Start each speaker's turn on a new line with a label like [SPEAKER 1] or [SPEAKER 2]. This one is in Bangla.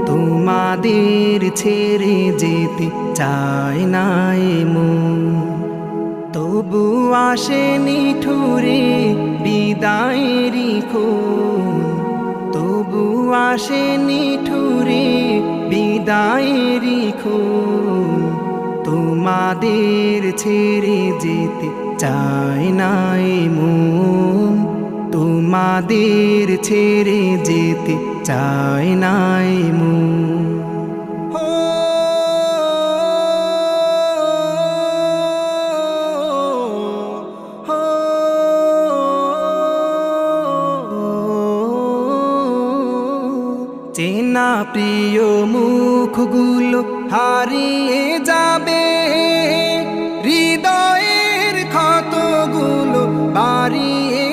[SPEAKER 1] তোমাদের ছেড়ে যেতে চায় না এ মন, তবু আসেনি ঠুরে বিদায়েরই ক্ষণ, তবু আসেনি ঠুরে বিদায়েরই ক্ষণ। তোমাদের ছেড়ে যেতে চায় না এ মন, তোমাদের ছেড়ে যেতে চায় না এ মন। চেনা প্রিয় মুখগুলো হারিয়ে যাবে, হৃদয়ের ক্ষতগুলো বাড়িয়ে